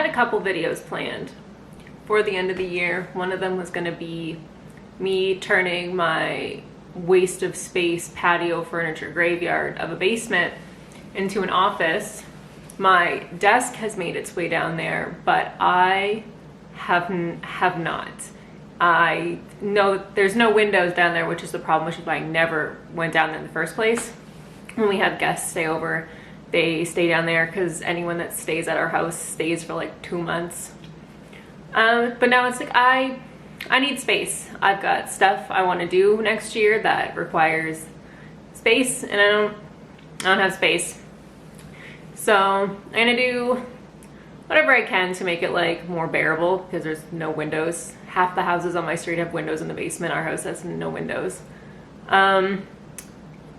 a couple videos planned for the end of the year. One of them was going to be me turning my waste of space patio furniture graveyard of a basement into an office. My desk has made its way down there, but I have not. I know there's no windows down there, which is the problem, which is why I never went down there in the first place. When we have guests stay over, they stay down there because anyone that stays at our house stays for like 2 months. But now it's like I need space. I've got stuff I want to do next year that requires space, and I don't have space. So I'm gonna do whatever I can to make it like more bearable, because there's no windows. Half the houses on my street have windows in the basement. Our house has no windows. And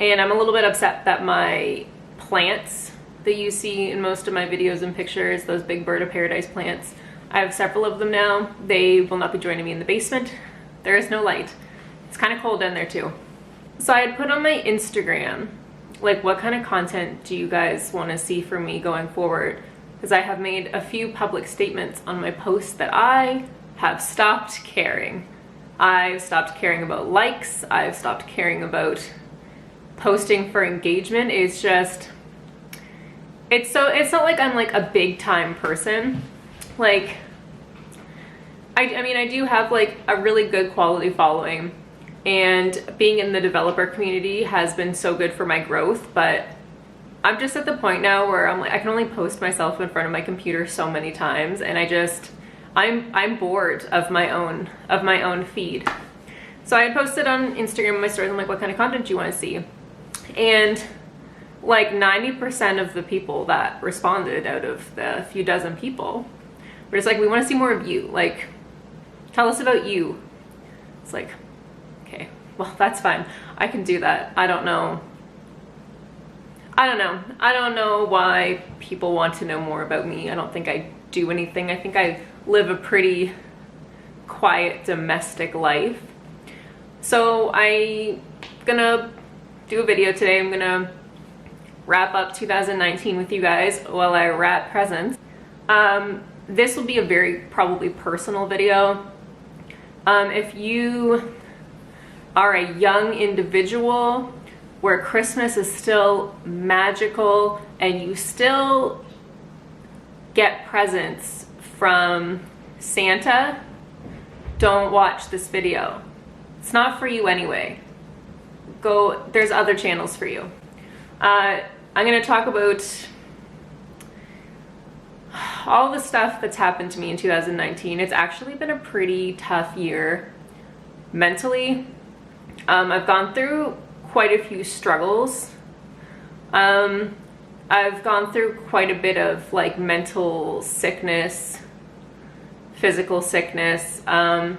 I'm a little bit upset that my plants that you see in most of my videos and pictures, those big bird of paradise plants, I have several of them now. They will not be joining me in the basement. There is no light. It's kind of cold in there too. So I had put on my Instagram, like, what kind of content do you guys want to see from me going forward? Because I have made a few public statements on my posts that I have stopped caring. I've stopped caring about likes. I've stopped caring about posting for engagement. It's just, it's not like I'm like a big time person. Like, I mean, I do have like a really good quality following, and being in the developer community has been so good for my growth, but I'm just at the point now where I'm like, I can only post myself in front of my computer so many times, and I'm bored of my own feed. So I had posted on Instagram in my stories, I'm like, what kind of content do you want to see? And like 90% of the people that responded out of the few dozen people were just like, we want to see more of you. Like, tell us about you. It's like, okay, well, that's fine. I can do that. I don't know why people want to know more about me. I don't think I do anything. I think I live a pretty quiet domestic life. So I'm gonna do a video today. I'm gonna wrap up 2019 with you guys while I wrap presents. This will be a very probably personal video. If you are a young individual where Christmas is still magical and you still get presents from Santa, don't watch this video. It's not for you anyway. There's other channels for you. I'm gonna talk about all the stuff that's happened to me in 2019. It's actually been a pretty tough year mentally. I've gone through quite a few struggles. I've gone through quite a bit of like mental sickness, physical sickness, and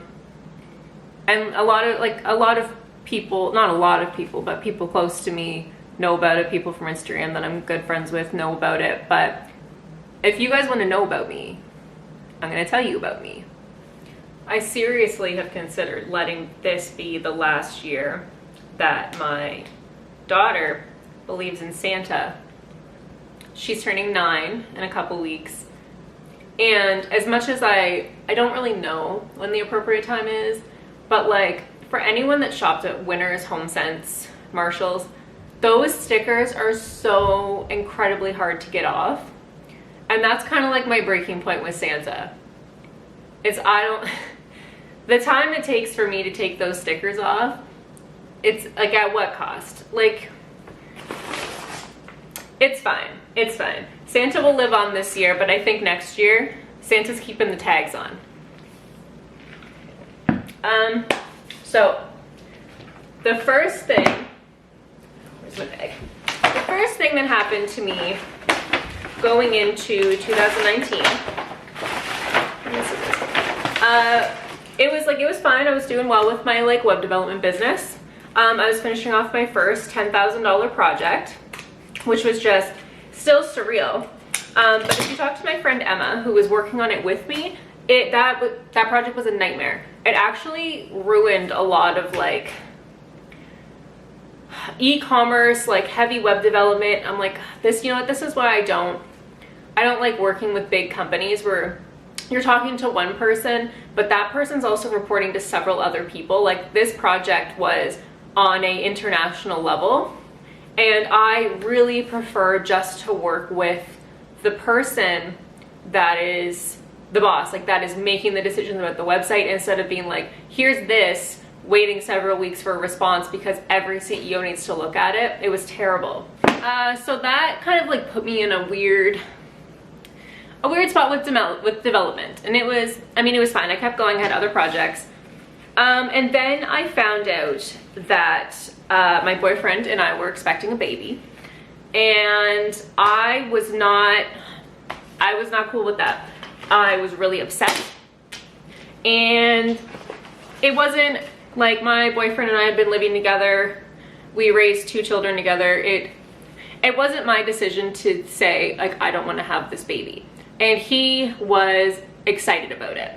a lot of people, not a lot of people, but people close to me know about it. People from Instagram that I'm good friends with know about it. But if you guys want to know about me, I'm going to tell you about me. I seriously have considered letting this be the last year that my daughter believes in Santa. She's turning 9 in a couple weeks. And as much as I don't really know when the appropriate time is, but like for anyone that shopped at Winners, HomeSense, Marshalls, those stickers are so incredibly hard to get off. And that's kind of like my breaking point with Santa. The time it takes for me to take those stickers off, it's like, at what cost? Like, it's fine. It's fine. Santa will live on this year, but I think next year, Santa's keeping the tags on. So the first thing, where's my bag? The first thing that happened to me going into 2019, it was fine. I was doing well with my like web development business. I was finishing off my first $10,000 project, which was just still surreal. But if you talk to my friend Emma, who was working on it with me, that project was a nightmare. It actually ruined a lot of like e-commerce, like heavy web development. I'm like, this, you know what, this is why I don't I don't like working with big companies where you're talking to one person, but that person's also reporting to several other people. Like, this project was on a international level, and I really prefer just to work with the person that is the boss, like that is making the decisions about the website, instead of being like, here's this, waiting several weeks for a response because every CEO needs to look at it. It was terrible. So that kind of like put me in a weird spot with development. And it was fine. I kept going, I had other projects. And then I found out that my boyfriend and I were expecting a baby. And I was not cool with that. I was really upset. And it wasn't like, my boyfriend and I had been living together. We raised 2 children together. It wasn't my decision to say, like, I don't want to have this baby. And he was excited about it,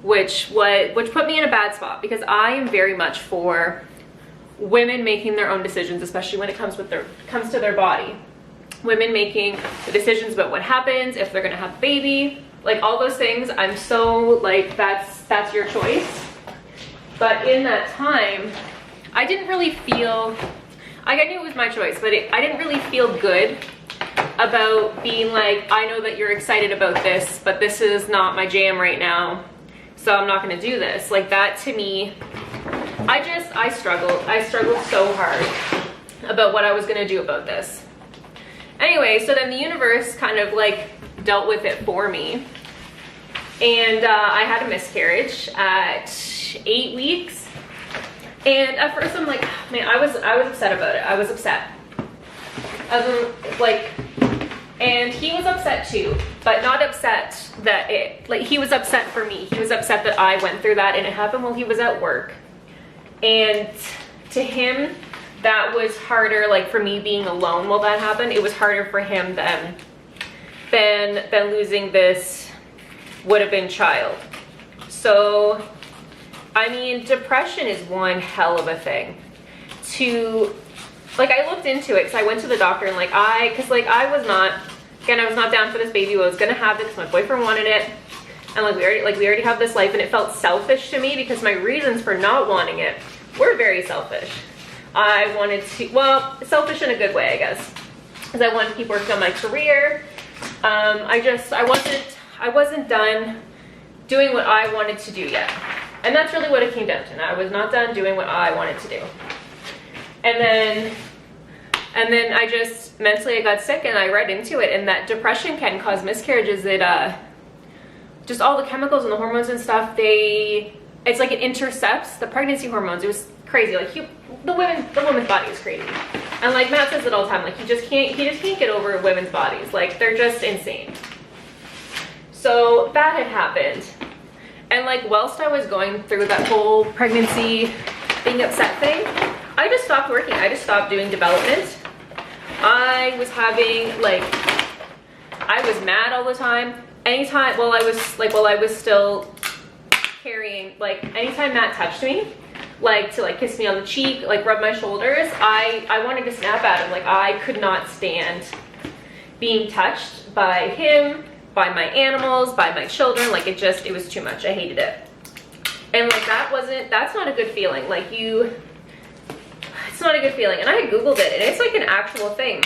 which put me in a bad spot, because I am very much for women making their own decisions, especially when it comes to their body. Women making the decisions about what happens, if they're gonna have a baby, like all those things. I'm so like, that's your choice. But in that time, I didn't really feel, like, I knew it was my choice, but I didn't really feel good about being like, I know that you're excited about this, but this is not my jam right now, so I'm not gonna do this. Like, that to me, I struggled so hard about what I was gonna do about this. Anyway, so then the universe kind of like dealt with it for me, and I had a miscarriage at 8 weeks. And at first I'm like, man, I was upset about it. I was upset. And he was upset too, but not upset that he was upset for me. He was upset that I went through that, and it happened while he was at work. And to him, that was harder, like, for me being alone while that happened. It was harder for him than losing this would have been child. So, I mean, depression is one hell of a thing. Like, I looked into it, because I went to the doctor, and I was not down for this baby. I was gonna have it because my boyfriend wanted it, and we already have this life, and it felt selfish to me because my reasons for not wanting it were very selfish. I wanted to, well, selfish in a good way, I guess, because I wanted to keep working on my career. I wasn't done doing what I wanted to do yet, and that's really what it came down to. And I was not done doing what I wanted to do. And then I just mentally, I got sick, and I read into it, and that depression can cause miscarriages. It just all the chemicals and the hormones and stuff, it's like it intercepts the pregnancy hormones. It was crazy. Like, the woman's body is crazy, and like Matt says it all the time, like, he just can't get over women's bodies. Like, they're just insane. So that had happened, and like, whilst I was going through that whole pregnancy being upset thing, I just stopped working. I just stopped doing development. I was having, I was mad all the time. Anytime, while I was still carrying, anytime Matt touched me, to kiss me on the cheek, rub my shoulders, I wanted to snap at him. I could not stand being touched by him, by my animals, by my children. It was too much. I hated it. And that's not a good feeling. It's not a good feeling. And I had Googled it, and it's an actual thing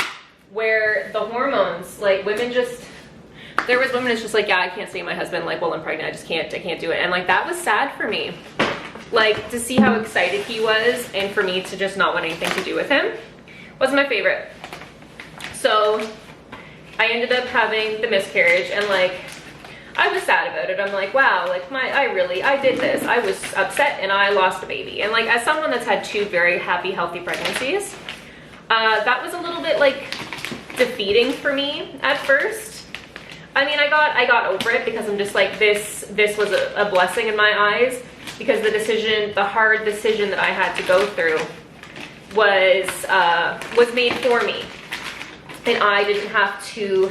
where the hormones, there was women that's just yeah, I can't see my husband while I'm pregnant. I can't do it. And that was sad for me. To see how excited he was, and for me to just not want anything to do with him wasn't my favorite. So I ended up having the miscarriage, and I was sad about it. I'm wow, I did this. I was upset, and I lost a baby. And as someone that's had 2 very happy, healthy pregnancies, that was a little bit defeating for me at first. I mean, I got over it, because I'm just this was a blessing in my eyes, because the hard decision that I had to go through was made for me, and I didn't have to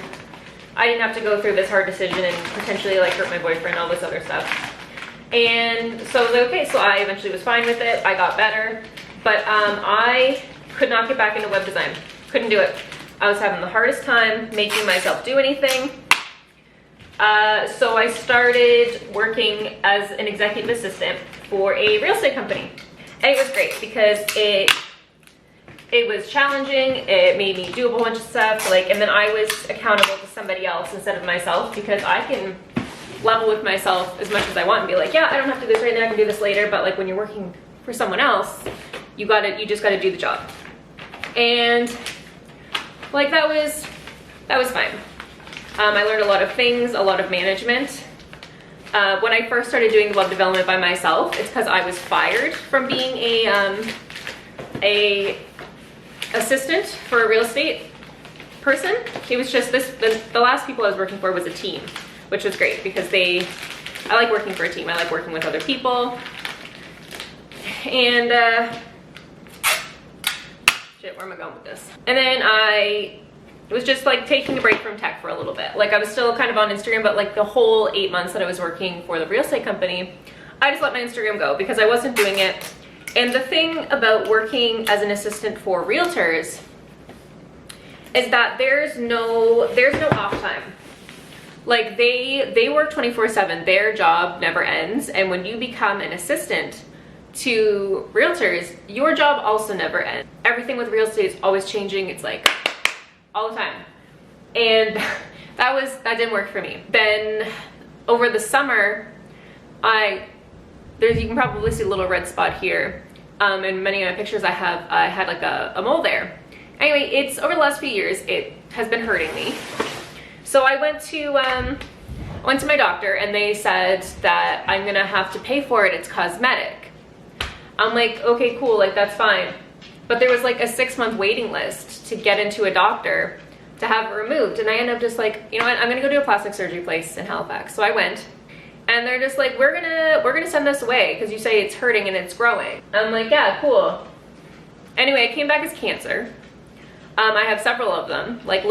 go through this hard decision and potentially hurt my boyfriend, all this other stuff. And so I was okay, so I eventually was fine with it. I got better, but I could not get back into web design. Couldn't do it. I was having the hardest time making myself do anything. So I started working as an executive assistant for a real estate company. And it was great because it was challenging. It made me do a whole bunch of stuff, like, and then I was accountable to somebody else instead of myself, because I can level with myself as much as I want and be like, yeah, I don't have to do this right now, I can do this later. But like when you're working for someone else, you just gotta do the job. And like that was fine. I learned a lot of things, a lot of management. When I first started doing web development by myself, it's because I was fired from being a assistant for a real estate person. It was just the last people I was working for was a team, which was great because I like working for a team. I like working with other people. And shit, where am I going with this? And then I was just like taking a break from tech for a little bit. Like I was still kind of on Instagram, but like the whole 8 months that I was working for the real estate company, I just let my Instagram go because I wasn't doing it. And the thing about working as an assistant for realtors is that there's no off time. Like they work 24/7. Their job never ends. And when you become an assistant to realtors, your job also never ends. Everything with real estate is always changing. It's like all the time. And that didn't work for me. Then over the summer, you can probably see a little red spot here. In many of my pictures I had like a mole there. Anyway, it's over the last few years, it has been hurting me. So I went to my doctor and they said that I'm gonna have to pay for it, it's cosmetic. I'm like, okay, cool, like that's fine. But there was like a 6-month waiting list to get into a doctor to have it removed. And I ended up just like, you know what, I'm gonna go to a plastic surgery place in Halifax. So I went and they're just like, we're gonna send this away because you say it's hurting and it's growing. I'm like, yeah, cool. Anyway, it came back as cancer. I have several of them, like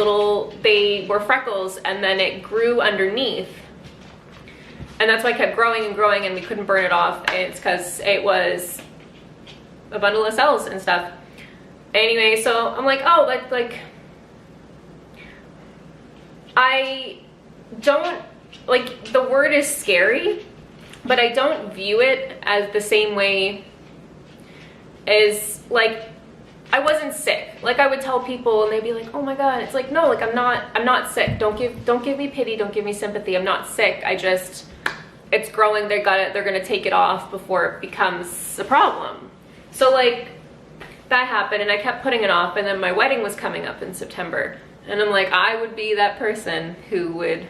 they were freckles and then it grew underneath. And that's why it kept growing and growing and we couldn't burn it off. And it's because it was a bundle of cells and stuff. Anyway, so I'm like, oh, like I don't, like the word is scary, but I don't view it as the same way as like, I wasn't sick. Like I would tell people and they'd be like, oh my God. It's like, no, like I'm not sick. Don't give me pity. Don't give me sympathy. I'm not sick. It's growing. They're gonna take it off before it becomes a problem. So like that happened and I kept putting it off, and then my wedding was coming up in September. And I'm like, I would be that person who would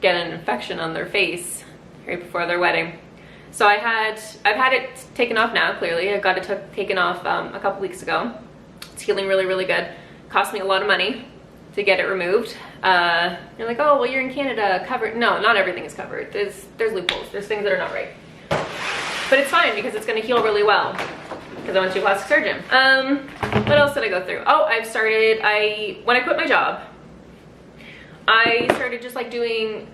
get an infection on their face right before their wedding. So I've had it taken off now, clearly. I got it taken off a couple weeks ago. It's healing really, really good. Cost me a lot of money to get it removed. You're like, oh, well, you're in Canada, covered. No, not everything is covered. There's loopholes. There's things that are not right. But it's fine because it's gonna heal really well because I went to a plastic surgeon. What else did I go through? Oh, when I quit my job, I started just like doing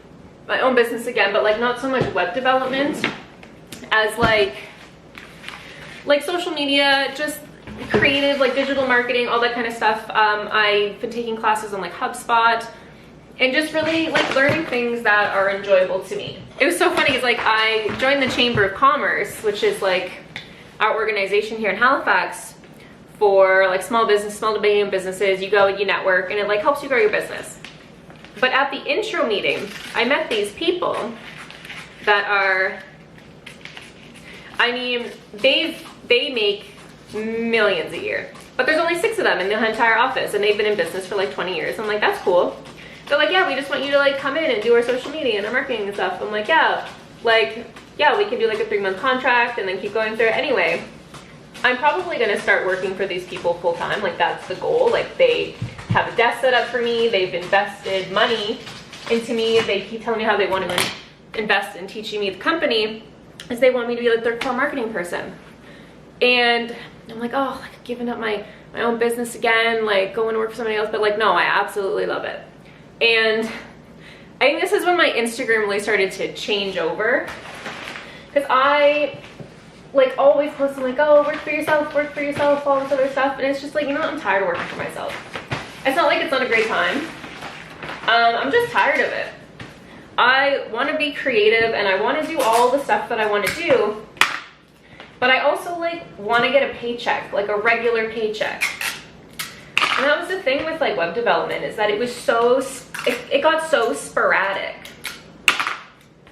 my own business again, but like not so much web development as like social media, just creative, like digital marketing, all that kind of stuff. I've been taking classes on like HubSpot and just really like learning things that are enjoyable to me. It was so funny because like I joined the Chamber of Commerce, which is like our organization here in Halifax for like small to medium businesses. You go and you network and it like helps you grow your business. But at the intro meeting, I met these people that are, I mean, they make millions a year, but there's only 6 of them in the entire office and they've been in business for like 20 years. I'm like, that's cool. They're like, yeah, we just want you to like come in and do our social media and our marketing and stuff. I'm like, yeah, we can do like a 3-month contract and then keep going through it. Anyway, I'm probably gonna start working for these people full time. Like that's the goal. Like they have a desk set up for me. They've invested money into me. They keep telling me how they want to invest in teaching me the company, is they want me to be like their core marketing person. And I'm like, oh, like giving up my own business again, like going to work for somebody else. But like, no, I absolutely love it. And I think this is when my Instagram really started to change over, because I like always posting like, oh, work for yourself, all this other stuff. And it's just like, you know what, I'm tired of working for myself. It's not like it's not a great time. I'm just tired of it. I want to be creative and I want to do all the stuff that I want to do, but I also like want to get a paycheck, like a regular paycheck. And that was the thing with like web development, is that it was so, it got so sporadic.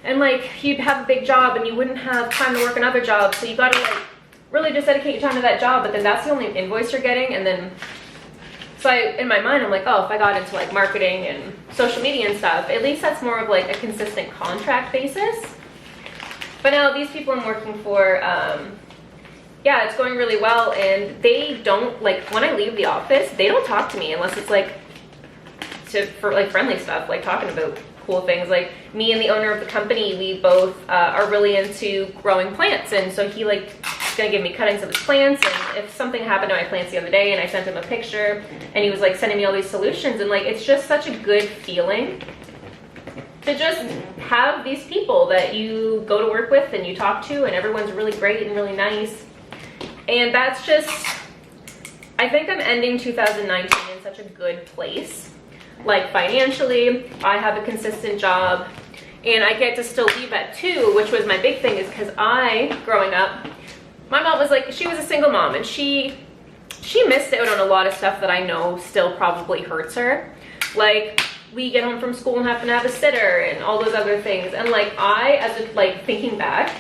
And like you'd have a big job and you wouldn't have time to work another job, so you got to like really just dedicate your time to that job, but then that's the only invoice you're getting. And then so in my mind, I'm like, oh, if I got into like marketing and social media and stuff, at least that's more of like a consistent contract basis. But now these people I'm working for, yeah, it's going really well, and they don't, like, when I leave the office, they don't talk to me unless it's like for like friendly stuff, like talking about cool things. Like me and the owner of the company, we both are really into growing plants, and so he like is gonna give me cuttings of his plants. And if something happened to my plants the other day and I sent him a picture and he was like sending me all these solutions, and like it's just such a good feeling to just have these people that you go to work with and you talk to, and everyone's really great and really nice. And that's just, I think I'm ending 2019 in such a good place. Like financially, I have a consistent job, and I get to still leave at 2, which was my big thing, is because growing up, my mom was like, she was a single mom, and she missed out on a lot of stuff that I know still probably hurts her. Like, we get home from school and have to have a sitter and all those other things. And like thinking back,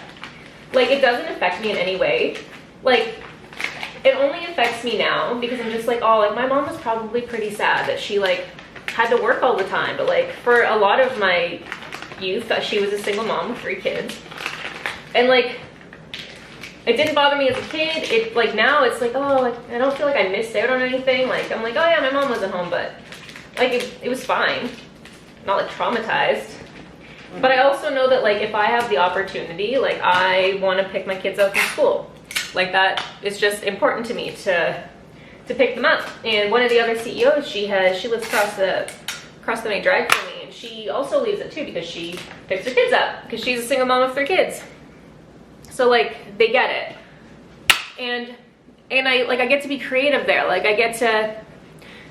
like it doesn't affect me in any way. Like it only affects me now because I'm just like, oh, like my mom was probably pretty sad that she like had to work all the time. But like for a lot of my youth, she was a single mom with 3 kids. And like, it didn't bother me as a kid. It like now it's like, oh, like I don't feel like I missed out on anything. Like I'm like, oh yeah, my mom wasn't home, but like it was fine. Not like traumatized. But I also know that like if I have the opportunity, like I want to pick my kids up from school. Like that is just important to me to pick them up. And one of the other CEOs, she lives across the main drag from me, and she also leaves at 2 because she picks her kids up because she's a single mom of 3 kids. So like they get it. And I get to be creative there. Like I get to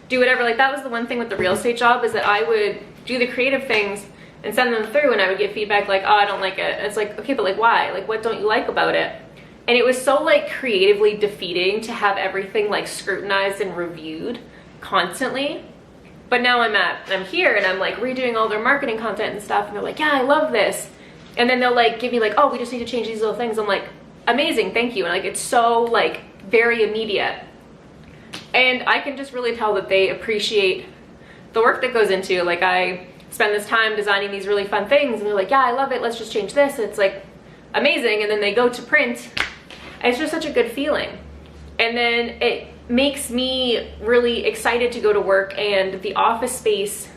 do whatever. Like that was the one thing with the real estate job, is that I would do the creative things and send them through, and I would get feedback like, oh, I don't like it. And it's like, okay, but like why? Like what don't you like about it? And it was so like creatively defeating to have everything like scrutinized and reviewed constantly. But now I'm here and I'm like redoing all their marketing content and stuff, and they're like, yeah, I love this. And then they'll like give me like, oh, we just need to change these little things. I'm like, amazing, thank you. And like it's so like very immediate. And I can just really tell that they appreciate the work that goes into, like I spend this time designing these really fun things, and they're like, yeah, I love it, let's just change this. And it's like amazing. And then they go to print, and it's just such a good feeling. And then it makes me really excited to go to work, and the office space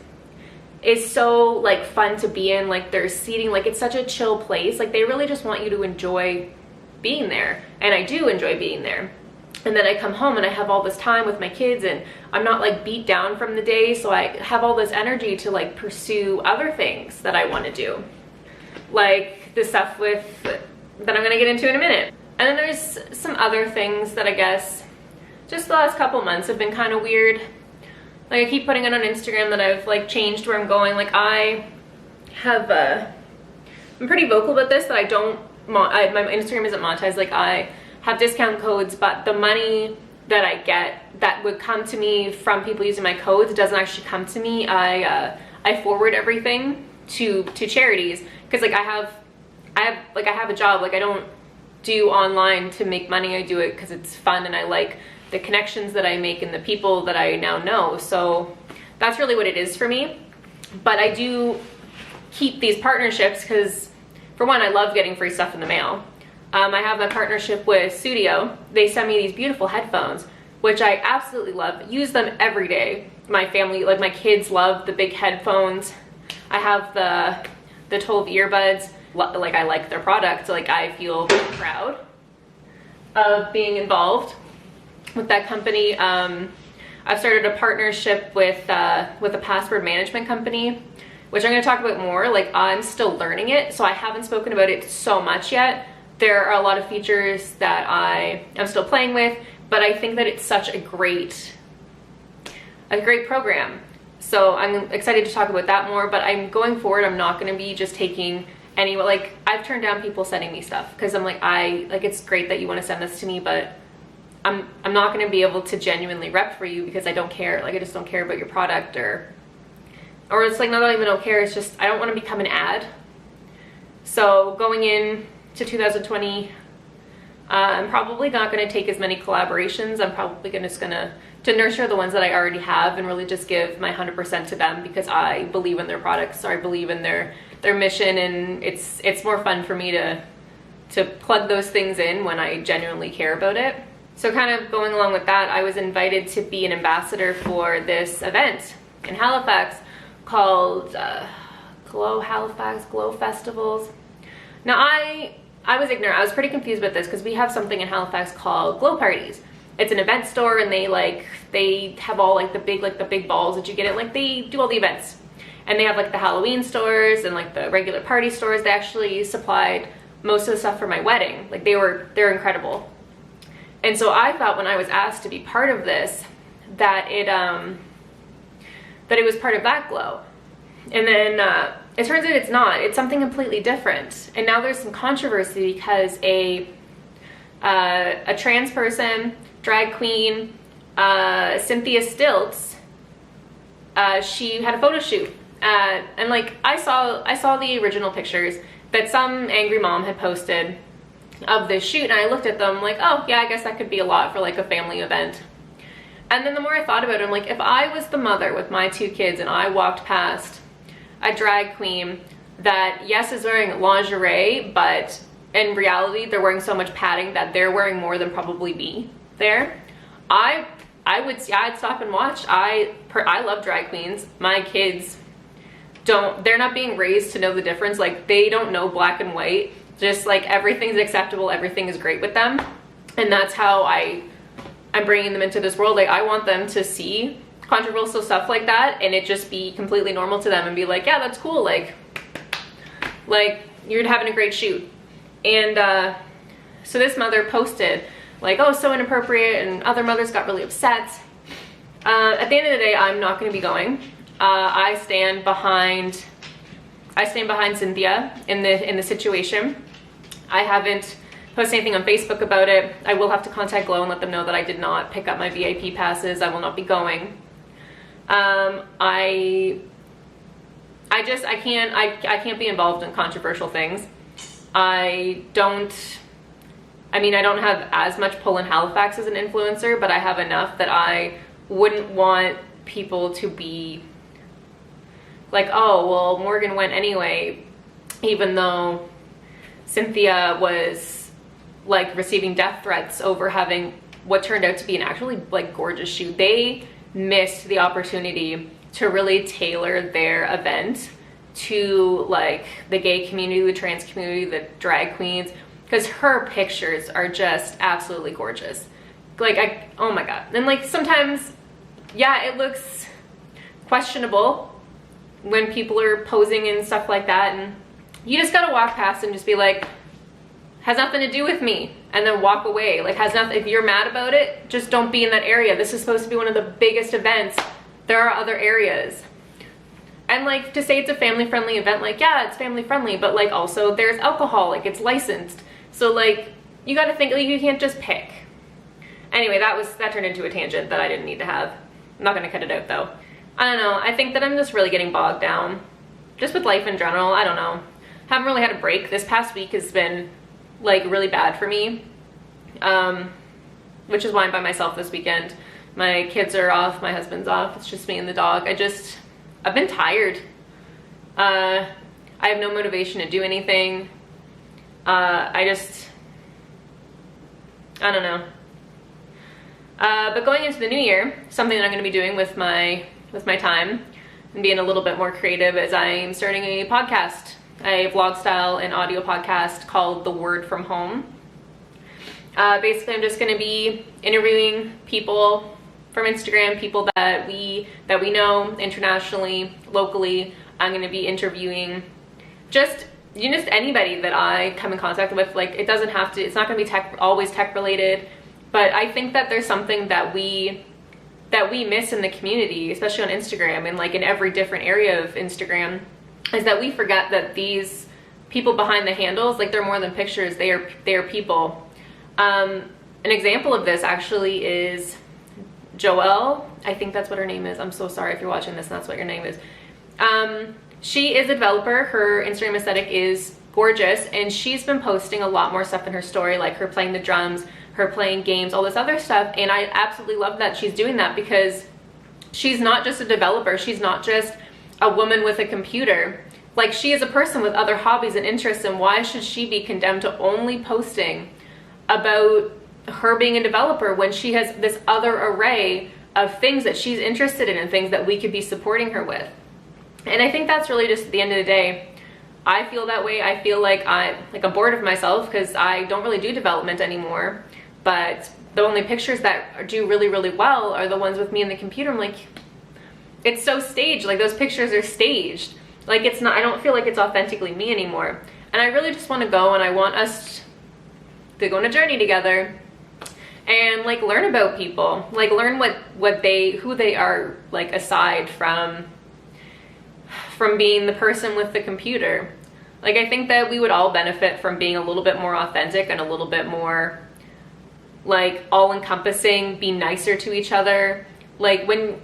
is so like fun to be in. Like there's seating, like it's such a chill place. Like they really just want you to enjoy being there, and I do enjoy being there. And then I come home and I have all this time with my kids, and I'm not like beat down from the day, so I have all this energy to like pursue other things that I want to do, like the stuff that I'm gonna get into in a minute. And then there's some other things that I guess just the last couple months have been kind of weird. Like I keep putting it on Instagram that I've like changed where I'm going. Like I'm pretty vocal about this, that I don't, my Instagram isn't monetized. Like I have discount codes, but the money that I get that would come to me from people using my codes doesn't actually come to me. I forward everything to charities, because like I have a job. Like I don't do online to make money. I do it because it's fun, and I like the connections that I make and the people that I now know. So that's really what it is for me. But I do keep these partnerships because, for one, I love getting free stuff in the mail. I have a partnership with Studio. They send me these beautiful headphones, which I absolutely love. Use them every day. My family, like my kids, love the big headphones. I have the 12 earbuds. Like I like their product. Like I feel very proud of being involved with that company. I've started a partnership with a password management company, which I'm going to talk about more. Like I'm still learning it, so I haven't spoken about it so much yet. There are a lot of features that I'm still playing with, but I think that it's such a great a great program. So I'm excited to talk about that more, but I'm going forward, I'm not going to be just taking any, like, I've turned down people sending me stuff because I'm like, it's great that you want to send this to me, but I'm not going to be able to genuinely rep for you because I don't care. Like, I just don't care about your product, or it's like, not that I even don't care, it's just I don't want to become an ad. So going in to 2020, I'm probably not going to take as many collaborations. I'm probably just going to nurture the ones that I already have and really just give my 100% to them because I believe in their products, or I believe in their mission, and it's more fun for me to plug those things in when I genuinely care about it. So kind of going along with that, I was invited to be an ambassador for this event in Halifax called Glow Halifax, Glow Festivals. Now I was ignorant. I was pretty confused about this because we have something in Halifax called Glow Parties. It's an event store, and they have all like the big balls that you get at, like, they do all the events. And they have like the Halloween stores and like the regular party stores. They actually supplied most of the stuff for my wedding. Like, they're incredible. And so I thought when I was asked to be part of this that it was part of that glow. And then it turns out it's not. It's something completely different. And now there's some controversy because a trans person, drag queen, Cynthia Stilts, she had a photo shoot. And like, I saw the original pictures that some angry mom had posted of this shoot, and I looked at them like, oh yeah, I guess that could be a lot for like a family event. And then the more I thought about it, I'm like, if I was the mother with my 2 kids and I walked past a drag queen that, yes, is wearing lingerie, but in reality they're wearing so much padding that they're wearing more than probably me there, I'd stop and watch. I love drag queens. My kids they're not being raised to know the difference. Like, they don't know black and white. Just like, everything's acceptable, everything is great with them. And that's how I'm bringing them into this world. Like, I want them to see controversial stuff like that and it just be completely normal to them and be like, yeah, that's cool. Like you're having a great shoot. And so this mother posted like, oh, so inappropriate, and other mothers got really upset. At the end of the day, I'm not going to be going. I stand behind Cynthia in the situation. I haven't posted anything on Facebook about it. I will have to contact Glow and let them know that I did not pick up my VIP passes. I will not be going. I can't be involved in controversial things. I don't have as much pull in Halifax as an influencer, but I have enough that I wouldn't want people to be like, oh, well, Morgan went anyway, even though Cynthia was like receiving death threats over having what turned out to be an actually like gorgeous shoot. They missed the opportunity to really tailor their event to like the gay community, the trans community, the drag queens, because her pictures are just absolutely gorgeous. Like, oh my God. And like, sometimes, yeah, it looks questionable when people are posing and stuff like that, and you just gotta walk past and just be like, has nothing to do with me, and then walk away. Like, has nothing. If you're mad about it, just don't be in that area. This is supposed to be one of the biggest events. There are other areas. And like, to say it's a family-friendly event, like, yeah, it's family-friendly, but like, also there's alcohol, like, it's licensed. So like, you gotta think, like, you can't just pick. Anyway, that turned into a tangent that I didn't need to have. I'm not gonna cut it out though. I don't know, I think that I'm just really getting bogged down. Just with life in general, I don't know. Haven't really had a break. This past week has been like really bad for me. Which is why I'm by myself this weekend. My kids are off, my husband's off, it's just me and the dog. I've been tired. I have no motivation to do anything. I don't know. But going into the new year, something that I'm going to be doing with my time and being a little bit more creative is I'm starting a podcast, a vlog style and audio podcast called The Word From Home. Basically, I'm just going to be interviewing people from Instagram, people that we know internationally, locally. I'm going to be interviewing just anybody that I come in contact with. Like, it doesn't have to, it's not going to be always tech related, but I think that there's something that we that we miss in the community, especially on Instagram and like in every different area of Instagram, is that we forget that these people behind the handles, like they're more than pictures, they are people. An example of this actually is Joelle, I think that's what her name is. I'm so sorry if you're watching this and that's what your name is. She is a developer. Her Instagram aesthetic is gorgeous, and she's been posting a lot more stuff in her story, like her playing the drums, her playing games, all this other stuff. And I absolutely love that she's doing that, because she's not just a developer. She's not just a woman with a computer. Like, she is a person with other hobbies and interests, and why should she be condemned to only posting about her being a developer when she has this other array of things that she's interested in and things that we could be supporting her with? And I think that's really just, at the end of the day, I feel that way. I feel like I'm bored of myself because I don't really do development anymore, but the only pictures that do really, really well are the ones with me in the computer. I'm like, it's so staged. Like, those pictures are staged. Like, it's not, I don't feel like it's authentically me anymore. And I really just want to go, and I want us to go on a journey together and like learn about people, like learn who they are, like aside from being the person with the computer. Like, I think that we would all benefit from being a little bit more authentic and a little bit more like all-encompassing, be nicer to each other. Like, when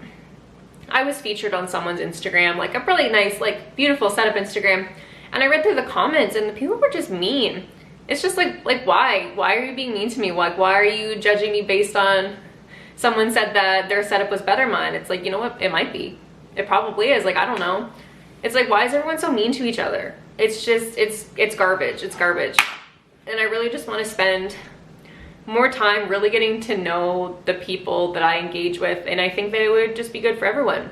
I was featured on someone's Instagram, like a really nice, like beautiful setup Instagram, and I read through the comments and the people were just mean. It's just like why are you being mean to me? Like, why are you judging me based on someone said that their setup was better than mine? It's like, you know what, it might be, it probably is. Like, I don't know. It's like, why is everyone so mean to each other? It's just, it's garbage. It's garbage. And I really just want to spend more time really getting to know the people that I engage with. And I think that it would just be good for everyone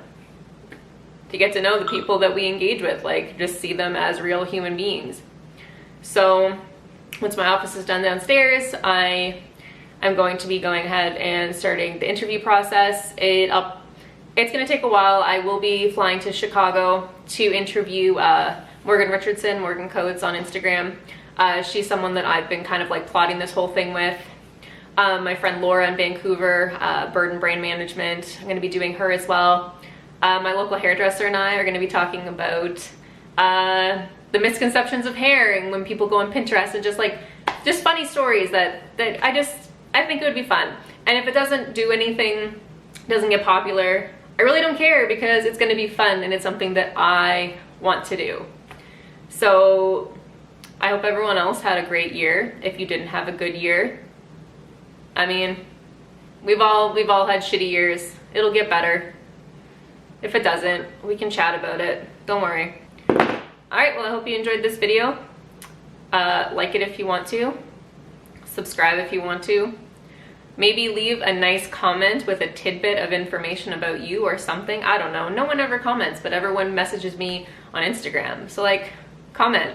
to get to know the people that we engage with, like just see them as real human beings. So once my office is done downstairs, I'm going to be going ahead and starting the interview process. It's going to take a while. I will be flying to Chicago to interview Morgan Richardson, Morgan Codes on Instagram. She's someone that I've been kind of like plotting this whole thing with. My friend Laura in Vancouver, Bird and Brain Management, I'm going to be doing her as well. My local hairdresser and I are going to be talking about the misconceptions of hair, and when people go on Pinterest, and just funny stories that I think it would be fun. And if it doesn't do anything, doesn't get popular, I really don't care, because it's going to be fun and it's something that I want to do. So I hope everyone else had a great year. If you didn't have a good year, I mean, we've all had shitty years. It'll get better. If it doesn't, we can chat about it. Don't worry. Alright, well, I hope you enjoyed this video. Like it if you want to. Subscribe if you want to. Maybe leave a nice comment with a tidbit of information about you or something. I don't know. No one ever comments, but everyone messages me on Instagram. So, like, comment.